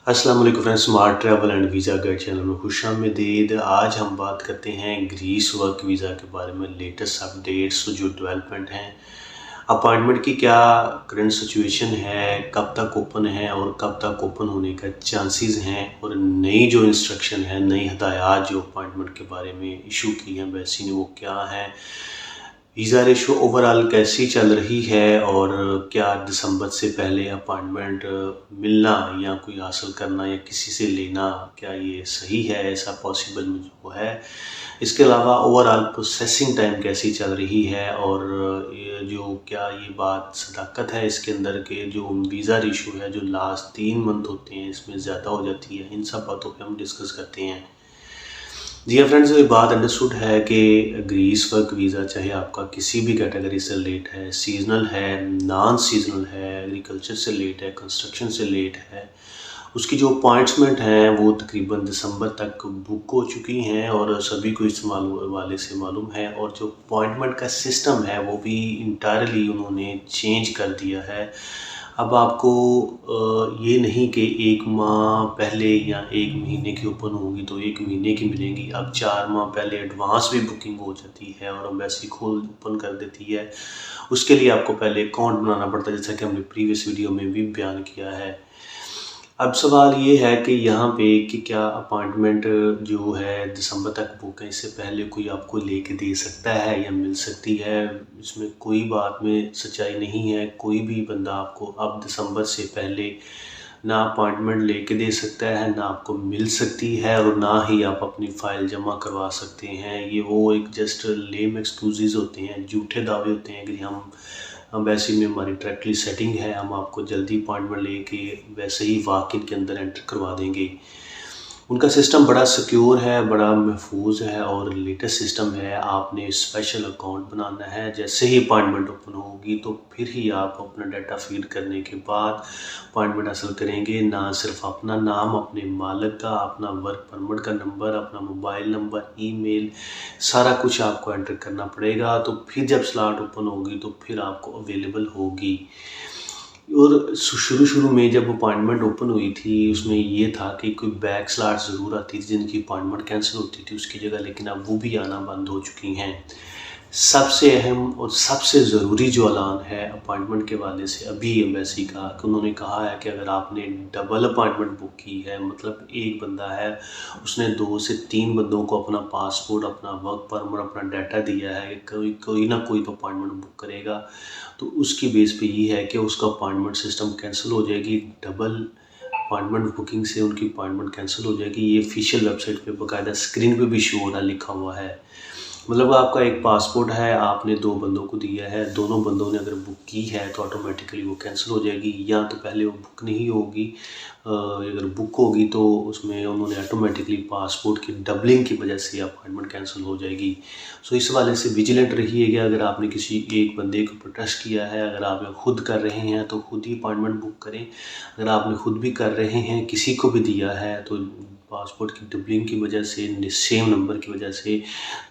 अस्सलाम वालेकुम friends, smart travel and visa guide channel में खुशामदीद। आज हम बात करते हैं ग्रीस वर्क वीज़ा के बारे में, लेटेस्ट अपडेट्स जो डेवलपमेंट हैं, अपॉइंटमेंट की क्या करंट सिचुएशन है, कब तक ओपन है और कब तक ओपन होने का चांसेस हैं, और नई जो इंस्ट्रक्शन है, नई हदायत जो अपॉइंटमेंट के बारे में इशू की हैं एम्बेसी ने, वो क्या है, वीज़ा रेशो ओवरऑल कैसी चल रही है, और क्या दिसंबर से पहले अपॉइंटमेंट मिलना या कोई हासिल करना या किसी से लेना, क्या ये सही है, ऐसा पॉसिबल वो है। इसके अलावा ओवरऑल प्रोसेसिंग टाइम कैसी चल रही है, और ये जो क्या ये बात सदाकत है इसके अंदर के जो वीज़ा रेशो है जो लास्ट 3 मंथ होते हैं इसमें ज़्यादा हो जाती है। इन सब बातों पे हम डिस्कस करते हैं। जी हाँ फ्रेंड्स, ये बात अंडरस्टूड है कि ग्रीस वर्क वीज़ा चाहे आपका किसी भी कैटेगरी से लेट है, सीजनल है, नॉन सीजनल है, एग्रीकल्चर से लेट है, कंस्ट्रक्शन से लेट है, उसकी जो अपॉइंटमेंट हैं वो तकरीबन दिसंबर तक बुक हो चुकी हैं और सभी को इस वाले से मालूम है। और जो अपॉइंटमेंट का सिस्टम है वो भी इंटायरली उन्होंने चेंज कर दिया है। अब आपको ये नहीं कि 1 माह पहले या 1 महीने की ओपन होगी तो 1 महीने की मिलेंगी। अब 4 माह पहले एडवांस भी बुकिंग हो जाती है और एम्बेसी खुद ओपन कर देती है। उसके लिए आपको पहले अकाउंट बनाना पड़ता है, जैसा कि हमने प्रीवियस वीडियो में भी बयान किया है। अब सवाल ये है कि यहाँ पे कि क्या अपॉइंटमेंट जो है दिसंबर तक बुक है, इससे पहले कोई आपको लेके दे सकता है या मिल सकती है। इसमें कोई बात में सच्चाई नहीं है। कोई भी बंदा आपको अब दिसंबर से पहले ना अपॉइंटमेंट लेके दे सकता है, ना आपको मिल सकती है, और ना ही आप अपनी फ़ाइल जमा करवा सकते हैं। ये वो एक जस्ट लेम एक्सक्यूज़ेज़ होते हैं, झूठे दावे होते हैं कि हम वैसे में हमारी डायरेक्टली सेटिंग है, हम आपको जल्दी अपॉइंटमेंट लेके वैसे ही वॉक इन के अंदर एंटर करवा देंगे। उनका सिस्टम बड़ा सिक्योर है, बड़ा महफूज है और लेटेस्ट सिस्टम है। आपने स्पेशल अकाउंट बनाना है, जैसे ही अपॉइंटमेंट ओपन होगी तो फिर ही आप अपना डाटा फीड करने के बाद अपॉइंटमेंट हासिल करेंगे। ना सिर्फ अपना नाम, अपने मालिक का, अपना वर्क परमिट का नंबर, अपना मोबाइल नंबर, ईमेल, सारा कुछ आपको एंटर करना पड़ेगा। तो फिर जब स्लॉट ओपन होगी तो फिर आपको अवेलेबल होगी। और शुरू में जब अपॉइंटमेंट ओपन हुई थी उसमें ये था कि कोई बैक स्लॉट ज़रूर आती थी जिनकी अपॉइंटमेंट कैंसिल होती थी उसकी जगह, लेकिन अब वो भी आना बंद हो चुकी हैं। सबसे अहम और सबसे ज़रूरी जो ऐलान है अपॉइंटमेंट के वाले से अभी एम्बेसी का, कि उन्होंने कहा है कि अगर आपने डबल अपॉइंटमेंट बुक की है, मतलब एक बंदा है उसने 2 से 3 बंदों को अपना पासपोर्ट, अपना वर्क परमिट, अपना डाटा दिया है कि कोई कोई ना कोई तो अपॉइंटमेंट बुक करेगा, तो उसकी बेस पे ये है कि उसका अपॉइंटमेंट सिस्टम कैंसिल हो जाएगी। डबल अपॉइंटमेंट बुकिंग से उनकी अपॉइंटमेंट कैंसिल हो जाएगी। ये ऑफिशियल वेबसाइट पे बाकायदा स्क्रीन पे भी शो हो रहा, लिखा हुआ है। मतलब आपका एक पासपोर्ट है, आपने 2 बंदों को दिया है, दोनों बंदों ने अगर बुक की है तो ऑटोमेटिकली वो कैंसिल हो जाएगी, या तो पहले वो बुक नहीं होगी। अगर बुक होगी तो उसमें उन्होंने ऑटोमेटिकली पासपोर्ट की डबलिंग की वजह से अपॉइंटमेंट कैंसिल हो जाएगी। सो इस वाले से विजिलेंट रहिएगा। अगर आपने किसी एक बंदे को ऊपर ट्रस्ट किया है, अगर आप खुद कर रहे हैं तो खुद ही अपॉइंटमेंट बुक करें। अगर आपने खुद भी कर रहे हैं, किसी को भी दिया है, तो पासपोर्ट की डबलिंग की वजह से, सेम नंबर की वजह से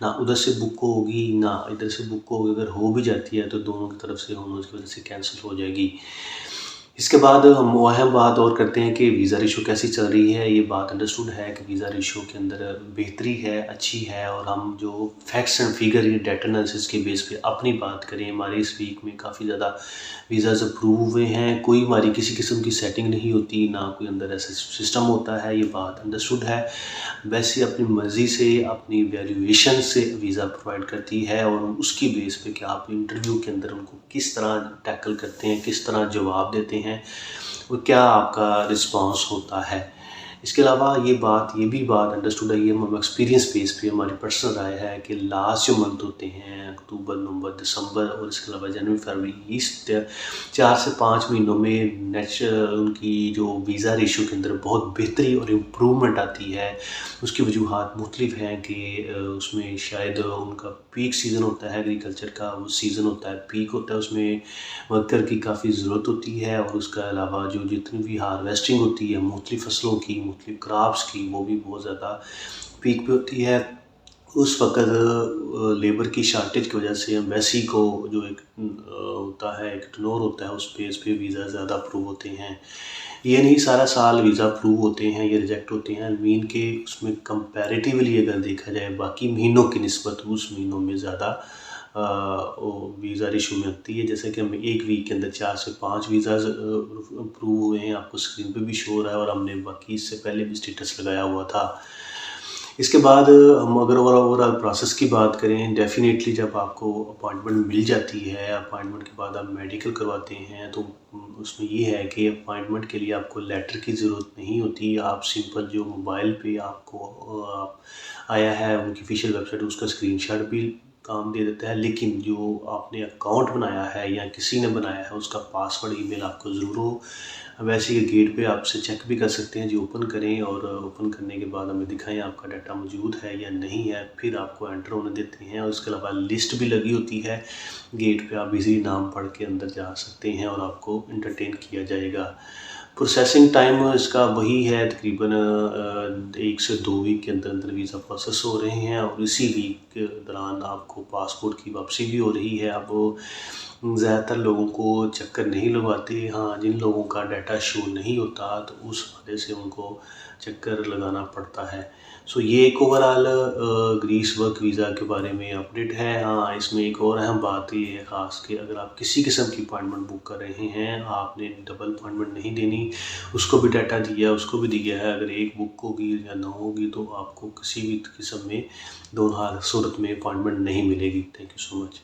ना उधर से बुक होगी ना इधर से बुक होगी। अगर हो भी जाती है तो दोनों की तरफ से होने की वजह से कैंसिल हो जाएगी। इसके बाद हम अहम बात और करते हैं कि वीज़ा रेशो कैसी चल रही है। ये बात अंडरस्टूड है कि वीज़ा रेशो के अंदर बेहतरी है, अच्छी है, और हम जो फैक्ट्स एंड फिगर या डेटा एनालिसिस के बेस पे अपनी बात करें, हमारे इस वीक में काफ़ी ज़्यादा वीज़ाज़ अप्रूव हुए हैं। कोई हमारी किसी किस्म की सेटिंग नहीं होती, ना कोई अंदर ऐसा सिस्टम होता है, ये बात अंडरस्टूड है। वैसे अपनी मर्ज़ी से, अपनी वैल्यूएशन से वीज़ा प्रोवाइड करती है, और उसकी बेस पे कि आप इंटरव्यू के अंदर उनको किस तरह टैकल करते हैं, किस तरह जवाब देते हैं और क्या आपका रिस्पॉन्स होता है। इसके अलावा ये भी बात अंडरस्टूड है, ये हम एक्सपीरियंस बेस पे हमारी पर्सनल राय है कि लास्ट जो मंथ होते हैं अक्टूबर, नवंबर, दिसंबर, और इसके अलावा जनवरी, फरवरी, इस 4 से 5 महीनों में उनकी जो वीज़ा रेशो के अंदर बहुत बेहतरी और इम्प्रूवमेंट आती है। उसकी वजूहात मुख्तलिफ हैं कि उसमें शायद उनका पीक सीज़न होता है, एग्रीकल्चर का वो सीज़न होता है, पीक होता है, उसमें वर्कर की काफ़ी ज़रूरत होती है, और उसके अलावा जो जितनी भी हार्वेस्टिंग होती है मुख्तलिफ फसलों की, मुख्तलिफ क्रॉप्स की, वो भी बहुत ज़्यादा पीक पे होती है। उस वक़्त लेबर की शार्टेज की वजह से एम्बेसी को जो एक होता है, एक टर्नओवर होता है, उस बेस पे वीज़ा ज़्यादा अप्रूव होते हैं। ये नहीं सारा साल वीज़ा अप्रूव होते हैं या रिजेक्ट होते हैं, मीन के उसमें कंपैरेटिवली अगर देखा जाए बाकी महीनों की निस्बत उस महीनों में ज़्यादा वो वीज़ा इशू में होती है। जैसे कि हम 1 वीक के अंदर 4 से 5 वीज़ाज़ अप्रूव हुए हैं, आपको स्क्रीन पे भी शो हो रहा है और हमने बाकी इससे पहले भी स्टेटस लगाया हुआ था। इसके बाद हम अगर ओवरऑल प्रोसेस की बात करें, डेफ़िनेटली जब आपको अपॉइंटमेंट मिल जाती है, अपॉइंटमेंट के बाद आप मेडिकल करवाते हैं, तो उसमें ये है कि अपॉइंटमेंट के लिए आपको लेटर की ज़रूरत नहीं होती। आप सिंपल जो मोबाइल पे आपको आया है उनकी ऑफ़िशियल वेबसाइट, उसका स्क्रीनशॉट भी काम दे देता है। लेकिन जो आपने अकाउंट बनाया है या किसी ने बनाया है, उसका पासवर्ड ईमेल आपको ज़रूर हो। वैसे ही गेट पे आपसे चेक भी कर सकते हैं जी, ओपन करें और ओपन करने के बाद हमें दिखाएं आपका डाटा मौजूद है या नहीं है, फिर आपको एंटर होने देते हैं। और उसके अलावा लिस्ट भी लगी होती है गेट पे, आप इजीली नाम पढ़ के अंदर जा सकते हैं और आपको एंटरटेन किया जाएगा। प्रोसेसिंग टाइम इसका वही है, तकरीबन 1 से 2 वीक के अंदर अंदर वीज़ा प्रोसेस हो रहे हैं और इसी वीक के दौरान आपको पासपोर्ट की वापसी भी हो रही है। अब ज़्यादातर लोगों को चक्कर नहीं लगवाते, हाँ जिन लोगों का डाटा शो नहीं होता तो उस वजह से उनको चक्कर लगाना पड़ता है। सो ये एक ओवरऑल ग्रीस वर्क वीज़ा के बारे में अपडेट है। हाँ, इसमें एक और अहम बात ये है ख़ास कि अगर आप किसी किस्म की अपॉइंटमेंट बुक कर रहे हैं, आपने डबल अपॉइंटमेंट नहीं देनी। उसको भी डाटा दिया, उसको भी दिया है। अगर एक बुक होगी या ना होगी तो आपको किसी भी किस्म में दोनों सूरत में अपॉइंटमेंट नहीं मिलेगी। Thank you so much.